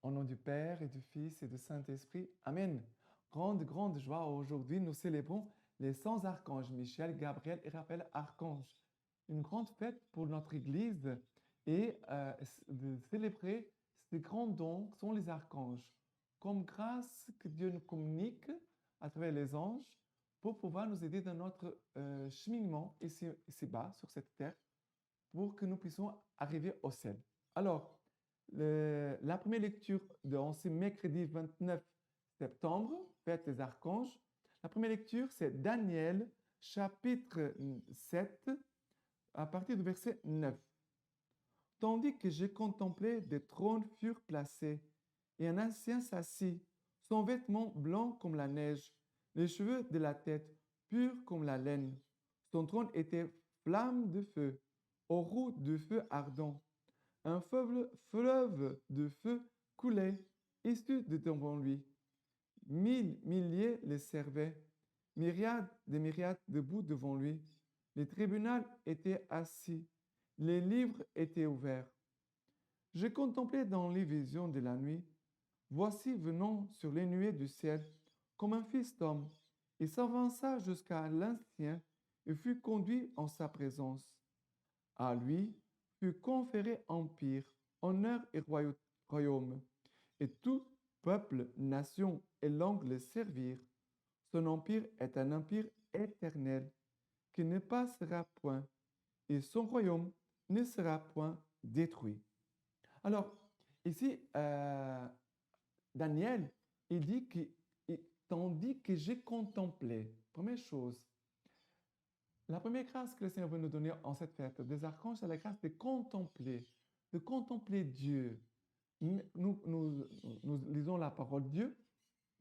Au nom du Père et du Fils et du Saint-Esprit. Amen. Grande, grande joie aujourd'hui, nous célébrons les 100 archanges, Michel, Gabriel et Raphaël archanges. Une grande fête pour notre Église et de célébrer ces grands dons que sont les archanges, comme grâce que Dieu nous communique à travers les anges pour pouvoir nous aider dans notre cheminement ici-bas, sur cette terre, pour que nous puissions arriver au ciel. Alors, la première lecture de ce mercredi 29 septembre, fête des archanges. La première lecture, c'est Daniel, chapitre 7, à partir du verset 9. Tandis que j'ai contemplé, des trônes furent placés, et un ancien s'assit, son vêtement blanc comme la neige, les cheveux de la tête purs comme la laine. Son trône était flamme de feu, aux roues de feu ardent. Un fleuve de feu coulait, issu de devant lui. Mille milliers le servaient, myriades debout devant lui. Le tribunal était assis, les livres étaient ouverts. Je contemplais dans les visions de la nuit. Voici venant sur les nuées du ciel, comme un fils d'homme. Il s'avança jusqu'à l'ancien et fut conduit en sa présence. À lui fut conféré empire, honneur et royaume, et tout peuple, nation et langue le servirent. Son empire est un empire éternel qui ne passera point, et son royaume ne sera point détruit. Alors, ici, Daniel, il dit que, tandis que j'ai contemplé, première chose, la première grâce que le Seigneur veut nous donner en cette fête des archanges, c'est la grâce de contempler Dieu. Nous lisons la parole de Dieu,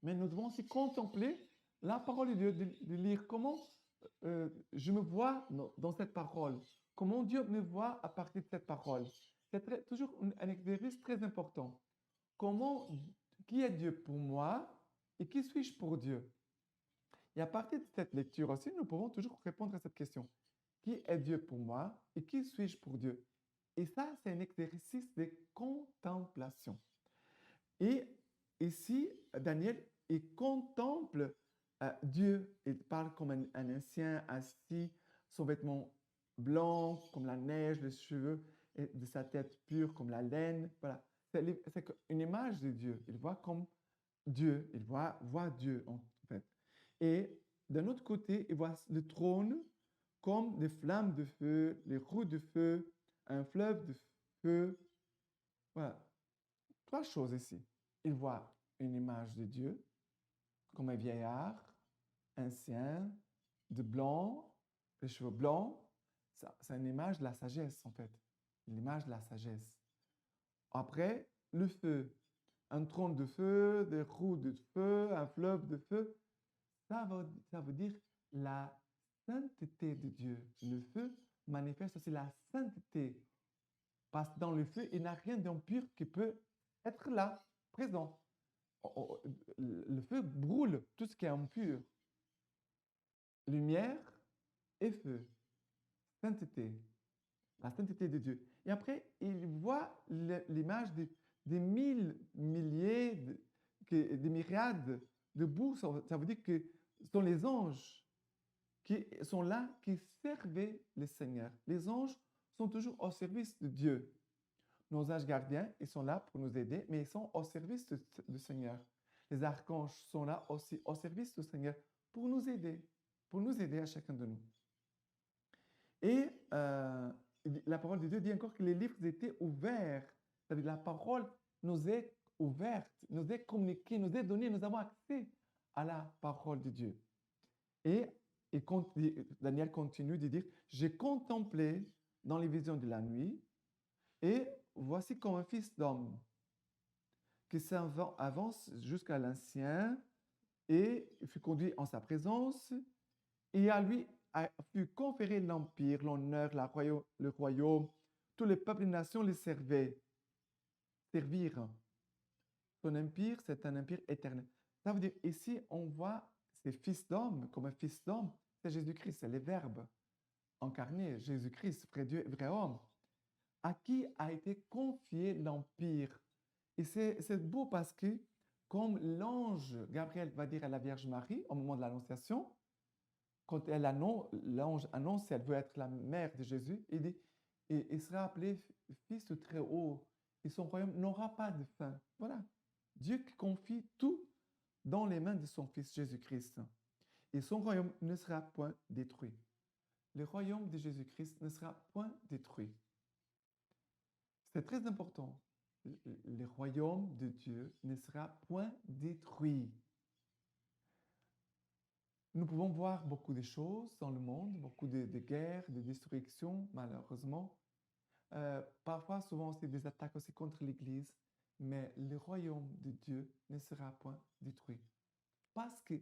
mais nous devons aussi contempler la parole de Dieu, de lire comment je me vois dans cette parole, comment Dieu me voit à partir de cette parole. C'est toujours un exercice très important. Qui est Dieu pour moi et qui suis-je pour Dieu? Et à partir de cette lecture aussi, nous pouvons toujours répondre à cette question. Qui est Dieu pour moi et qui suis-je pour Dieu? Et ça, c'est un exercice de contemplation. Et ici, Daniel, il contemple Dieu. Il parle comme un ancien assis, son vêtement blanc comme la neige, les cheveux de sa tête pure comme la laine. Voilà. C'est une image de Dieu. Il voit comme Dieu. Il voit Dieu, en fait. Et d'un autre côté, il voit le trône comme des flammes de feu, les roues de feu, un fleuve de feu. Voilà. Trois choses ici. Il voit une image de Dieu, comme un vieillard, ancien, de blanc, les cheveux blancs. C'est une image de la sagesse, en fait. L'image de la sagesse. Après, le feu. Un trône de feu, des roues de feu, un fleuve de feu. Ça veut dire la sainteté de Dieu. Le feu manifeste aussi la sainteté. Parce que dans le feu, il n'y a rien d'impur qui peut être là, présent. Le feu brûle tout ce qui est impur. Lumière et feu. Sainteté. La sainteté de Dieu. Et après, il voit l'image des mille milliers, des myriades de bouts. Ça veut dire que ce sont les anges qui sont là, qui servaient le Seigneur. Les anges sont toujours au service de Dieu. Nos anges gardiens, ils sont là pour nous aider, mais ils sont au service du Seigneur. Les archanges sont là aussi au service du Seigneur pour nous aider à chacun de nous. Et la parole de Dieu dit encore que les livres étaient ouverts. C'est-à-dire la parole nous est ouverte, nous est communiquée, nous est donnée, nous avons accès à la parole de Dieu. Et Daniel continue de dire, j'ai contemplé dans les visions de la nuit, et voici comme un fils d'homme qui s'avance jusqu'à l'ancien et fut conduit en sa présence, et à lui fut conféré l'empire, l'honneur, le royaume. Tous les peuples et nations les servirent. Son empire, c'est un empire éternel. Ça veut dire, ici, on voit ces fils d'hommes comme un fils d'homme, c'est Jésus-Christ, c'est le Verbe incarné, Jésus-Christ, vrai Dieu, vrai homme, à qui a été confié l'empire. Et c'est beau parce que, comme l'ange Gabriel va dire à la Vierge Marie au moment de l'Annonciation, quand l'ange annonce qu'elle veut être la mère de Jésus, il dit, et il sera appelé fils du Très-Haut, et son royaume n'aura pas de fin. Voilà. Dieu qui confie tout dans les mains de son Fils Jésus-Christ. Et son royaume ne sera point détruit. Le royaume de Jésus-Christ ne sera point détruit. C'est très important. Le royaume de Dieu ne sera point détruit. Nous pouvons voir beaucoup de choses dans le monde, beaucoup de guerres, de destructions, malheureusement. Parfois, souvent, c'est des attaques aussi contre l'Église, mais le royaume de Dieu ne sera point détruit. Parce que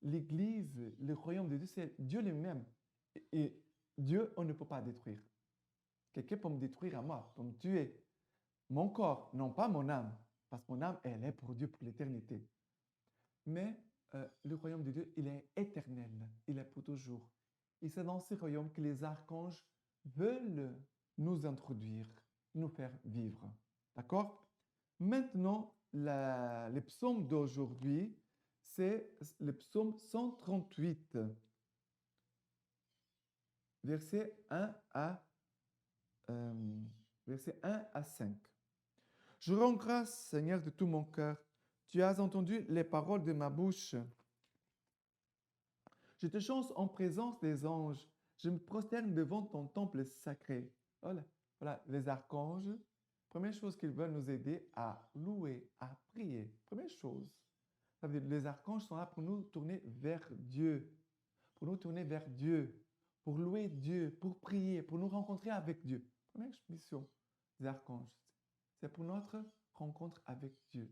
l'Église, le royaume de Dieu, c'est Dieu lui-même. Et Dieu, on ne peut pas détruire. Quelqu'un peut me détruire à moi, peut me tuer. Mon corps, non pas mon âme, parce que mon âme, elle est pour Dieu pour l'éternité. Mais le royaume de Dieu, il est éternel, il est pour toujours. Et c'est dans ce royaume que les archanges veulent nous introduire, nous faire vivre. D'accord? Maintenant, le psaume d'aujourd'hui, c'est le psaume 138, versets 1 à, versets 1 à 5. Je rends grâce, Seigneur, de tout mon cœur. Tu as entendu les paroles de ma bouche. Je te chante en présence des anges. Je me prosterne devant ton temple sacré. Voilà, voilà les archanges. Première chose qu'ils veulent nous aider à louer, à prier. Première chose. Ça veut dire les archanges sont là pour nous tourner vers Dieu. Pour nous tourner vers Dieu. Pour louer Dieu, pour prier, pour nous rencontrer avec Dieu. Première mission des archanges. C'est pour notre rencontre avec Dieu.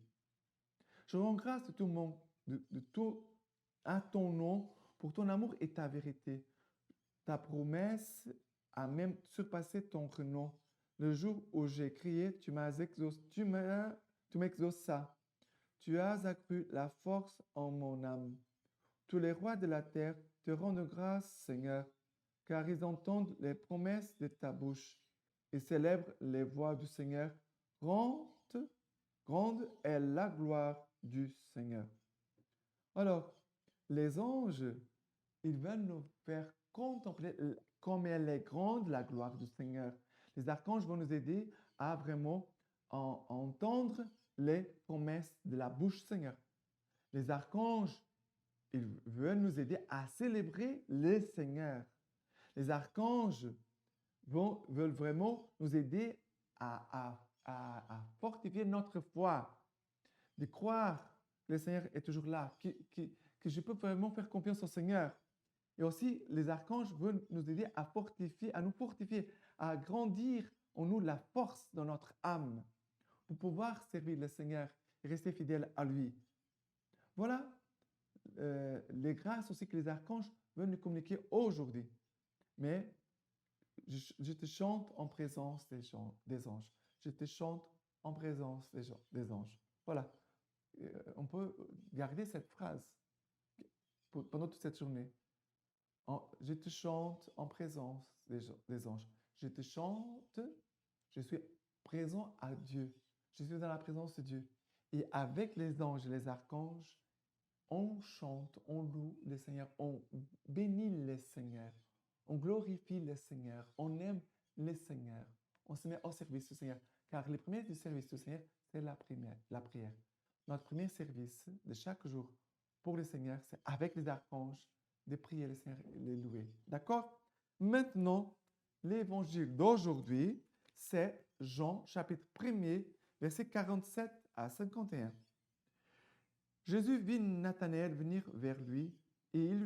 Je rends grâce de tout à ton nom pour ton amour et ta vérité. Ta promesse a même surpassé ton renom. Le jour où j'ai crié, tu m'exaucas. Tu as accru la force en mon âme. Tous les rois de la terre te rendent grâce, Seigneur, car ils entendent les promesses de ta bouche et célèbrent les voies du Seigneur. Grande est la gloire du Seigneur. Alors, les anges, ils veulent nous faire contempler comme elle est grande la gloire du Seigneur. Les archanges vont nous aider à vraiment entendre les promesses de la bouche du Seigneur. Les archanges, ils veulent nous aider à célébrer le Seigneur. Les archanges veulent vraiment nous aider à fortifier notre foi, de croire que le Seigneur est toujours là, que je peux vraiment faire confiance au Seigneur. Et aussi, les archanges veulent nous aider à nous fortifier, à grandir en nous la force dans notre âme pour pouvoir servir le Seigneur et rester fidèle à lui. Voilà les grâces aussi que les archanges veulent nous communiquer aujourd'hui. Mais je te chante en présence des anges. Je te chante en présence des anges. Voilà. On peut garder cette phrase pendant toute cette journée. Je te chante en présence des anges. Je te chante, je suis présent à Dieu. Je suis dans la présence de Dieu. Et avec les anges et les archanges, on chante, on loue le Seigneur, on bénit le Seigneur, on glorifie le Seigneur, on aime le Seigneur. On se met au service du Seigneur. Car le premier du service du Seigneur, c'est la prière. Notre premier service de chaque jour pour le Seigneur, c'est avec les archanges, de prier le Seigneur et le louer. D'accord? Maintenant, l'évangile d'aujourd'hui, c'est Jean, chapitre 1er, versets 47 à 51. Jésus vit Nathanaël venir vers lui et il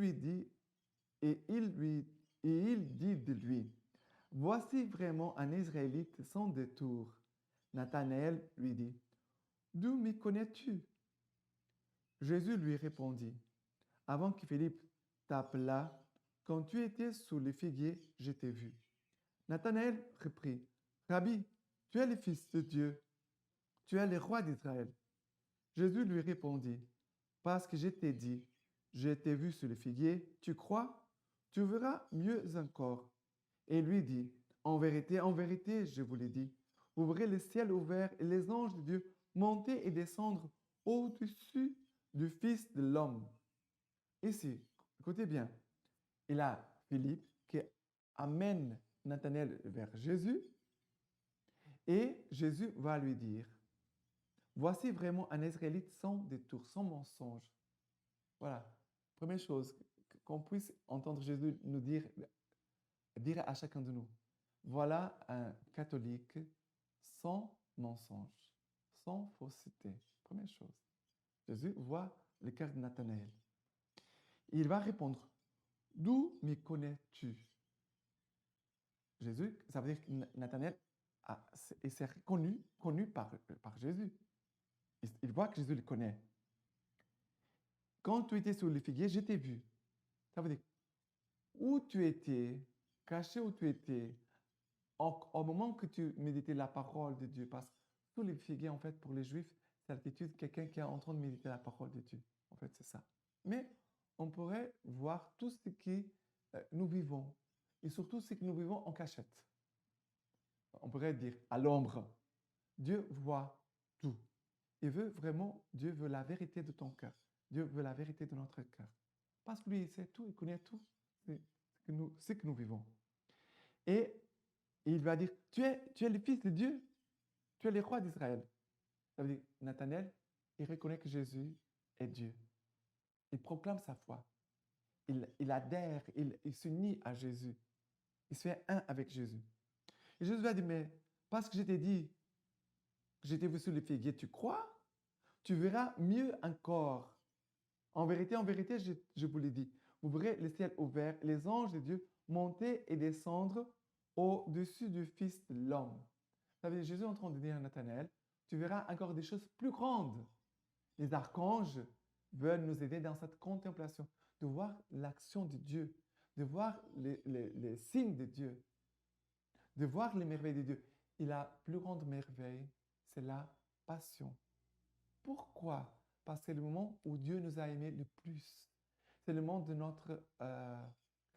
dit de lui, voici vraiment un Israélite sans détour. Nathanaël lui dit, d'où m'y connais-tu? Jésus lui répondit, avant que Philippe t'appelât, quand tu étais sous le figuier, je t'ai vu. Nathanaël reprit, Rabbi, tu es le Fils de Dieu, tu es le roi d'Israël. Jésus lui répondit, parce que je t'ai dit, je t'ai vu sous le figuier, tu crois? Tu verras mieux encore. Et lui dit, en vérité, je vous l'ai dit, vous verrez le ciel ouvert et les anges de Dieu monter et descendre au-dessus du Fils de l'homme. Ici, écoutez bien, il y a Philippe qui amène Nathanaël vers Jésus et Jésus va lui dire, voici vraiment un Israélite sans détour, sans mensonge. Voilà, première chose, qu'on puisse entendre Jésus nous dire à chacun de nous, voilà un catholique sans mensonge, sans fausseté. Première chose. Jésus voit le cœur de Nathanaël. Il va répondre, d'où me connais-tu? Jésus, ça veut dire que Nathanaël s'est connu par Jésus. Il voit que Jésus le connaît. Quand tu étais sous le figuier, je t'ai vu. Ça veut dire, où tu étais, caché où tu étais, au moment que tu méditais la parole de Dieu, parce que sous les figuiers, en fait, pour les Juifs, c'est l'attitude de quelqu'un qui est en train de méditer la parole de Dieu. En fait, c'est ça. Mais on pourrait voir tout ce que nous vivons, et surtout ce que nous vivons en cachette. On pourrait dire à l'ombre. Dieu voit tout. Dieu veut la vérité de ton cœur. Dieu veut la vérité de notre cœur. Parce que lui, il sait tout, il connaît tout ce que nous vivons. Et il va dire, tu es le Fils de Dieu, tu es le roi d'Israël. Ça veut dire, Nathanaël, il reconnaît que Jésus est Dieu. Il proclame sa foi. Il adhère, il s'unit à Jésus. Il se fait un avec Jésus. Et Jésus va dire, mais parce que je t'ai dit que j'étais vu sur le figuier, tu crois? Tu verras mieux encore. En vérité, je vous l'ai dit, vous verrez le ciel ouvert, les anges de Dieu monter et descendre au-dessus du Fils de l'homme. Ça veut dire, Jésus est en train de dire à Nathanaël, tu verras encore des choses plus grandes. Les archanges veulent nous aider dans cette contemplation, de voir l'action de Dieu, de voir les signes de Dieu, de voir les merveilles de Dieu. Et la plus grande merveille, c'est la passion. Pourquoi? Parce que c'est le moment où Dieu nous a aimés le plus. C'est le moment de notre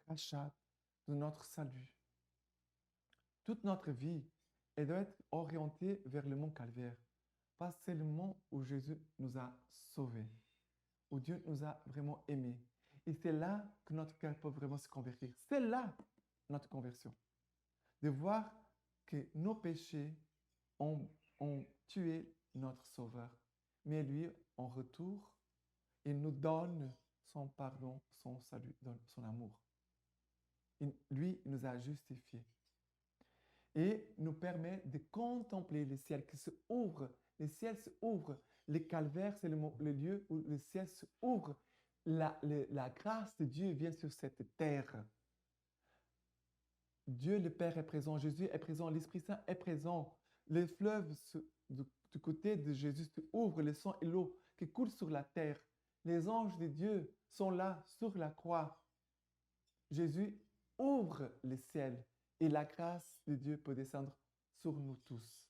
rachat, de notre salut. Toute notre vie, elle doit être orientée vers le mont Calvaire. Parce que c'est le moment où Jésus nous a sauvés, où Dieu nous a vraiment aimés. Et c'est là que notre cœur peut vraiment se convertir. C'est là notre conversion. De voir que nos péchés ont tué notre Sauveur. Mais lui, en retour, il nous donne son pardon, son salut, son amour. Lui, il nous a justifiés. Et nous permet de contempler le ciel qui se ouvre. Le ciel se ouvre. Le calvaire, c'est le lieu où le ciel se ouvre. La grâce de Dieu vient sur cette terre. Dieu le Père est présent, Jésus est présent, l'Esprit Saint est présent. Les fleuves du côté de Jésus se ouvrent, le sang et l'eau qui coulent sur la terre. Les anges de Dieu sont là sur la croix. Jésus ouvre le ciel et la grâce de Dieu peut descendre sur nous tous.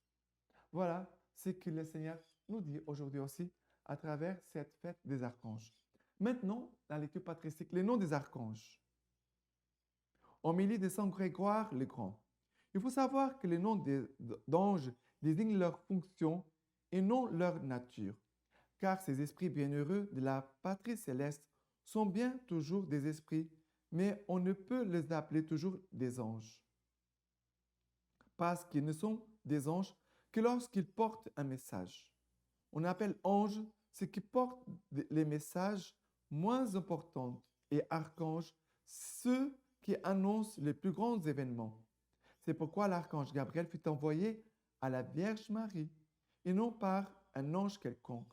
Voilà ce que le Seigneur nous dit aujourd'hui aussi à travers cette fête des archanges. Maintenant, la lecture patristique, les noms des archanges. Au milieu de Saint Grégoire le Grand. Il faut savoir que les noms d'anges désignent leur fonction et non leur nature, car ces esprits bienheureux de la patrie céleste sont bien toujours des esprits, mais on ne peut les appeler toujours des anges, parce qu'ils ne sont des anges que lorsqu'ils portent un message. On appelle anges ce qui portent les messages moins importants et archanges ceux qui annonce les plus grands événements. C'est pourquoi l'archange Gabriel fut envoyé à la Vierge Marie, et non par un ange quelconque.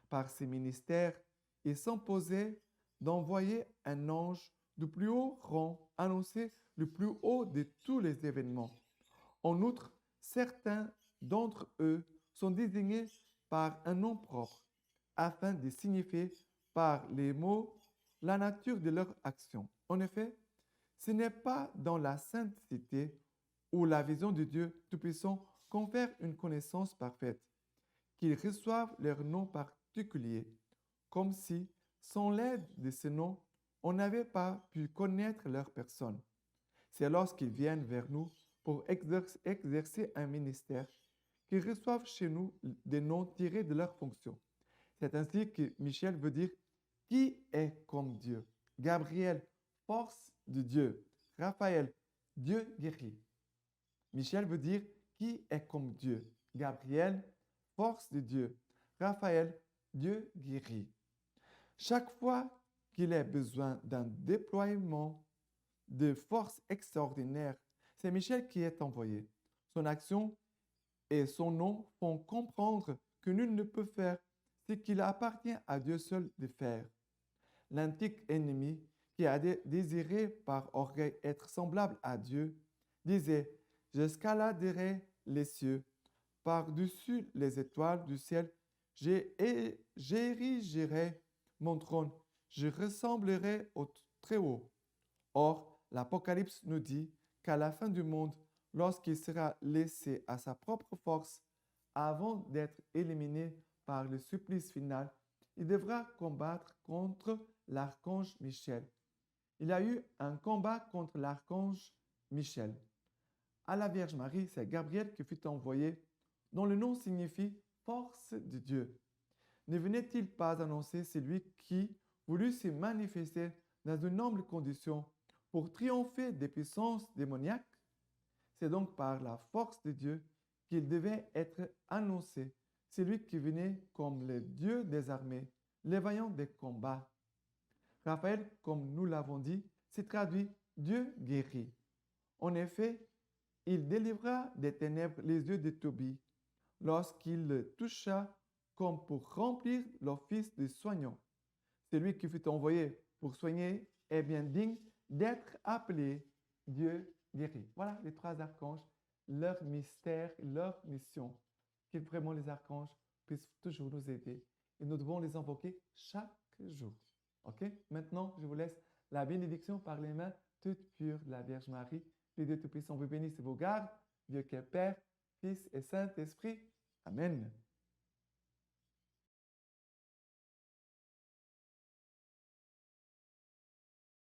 Par ses ministères, il s'imposait d'envoyer un ange du plus haut rang, annoncer le plus haut de tous les événements. En outre, certains d'entre eux sont désignés par un nom propre, afin de signifier par les mots la nature de leur action. En effet, ce n'est pas dans la sainteté ou la vision de Dieu Tout-Puissant confère une connaissance parfaite, qu'ils reçoivent leur nom particulier, comme si, sans l'aide de ce nom, on n'avait pas pu connaître leur personne. C'est lorsqu'ils viennent vers nous pour exercer un ministère qui reçoivent chez nous des noms tirés de leur fonction. C'est ainsi que Michel veut dire qui est comme Dieu. Gabriel, force de Dieu. Raphaël, Dieu guérit. Michel veut dire qui est comme Dieu. Gabriel, force de Dieu. Raphaël, Dieu guérit. Chaque fois qu'il ait besoin d'un déploiement de force extraordinaire, c'est Michel qui est envoyé. Son action et son nom font comprendre que nul ne peut faire ce qu'il appartient à Dieu seul de faire. L'antique ennemi, qui a désiré par orgueil être semblable à Dieu, disait, j'escaladerai les cieux, par-dessus les étoiles du ciel, j'érigerai mon trône, je ressemblerai au Très-Haut. Or, l'Apocalypse nous dit qu'à la fin du monde, lorsqu'il sera laissé à sa propre force, avant d'être éliminé par le supplice final, il devra combattre contre l'archange Michel. Il y a eu un combat contre l'archange Michel. À la Vierge Marie, c'est Gabriel qui fut envoyé, dont le nom signifie force de Dieu. Ne venait-il pas annoncer celui qui voulut se manifester dans une humble condition pour triompher des puissances démoniaques? C'est donc par la force de Dieu qu'il devait être annoncé, celui qui venait comme le Dieu des armées, le vaillant des combats. Raphaël, comme nous l'avons dit, se traduit Dieu guérit. En effet, il délivra des ténèbres les yeux de Tobie lorsqu'il le toucha comme pour remplir l'office de soignant. Celui qui fut envoyé pour soigner est bien digne d'être appelé Dieu guérit. Voilà les trois archanges, leur mystère, leur mission. Que vraiment les archanges puissent toujours nous aider et nous devons les invoquer chaque jour. OK? Maintenant, je vous laisse la bénédiction par les mains toutes pures de la Vierge Marie. Le Dieu Tout-Puissant vous bénisse et vous garde. Dieu qui est Père, Fils et Saint-Esprit. Amen.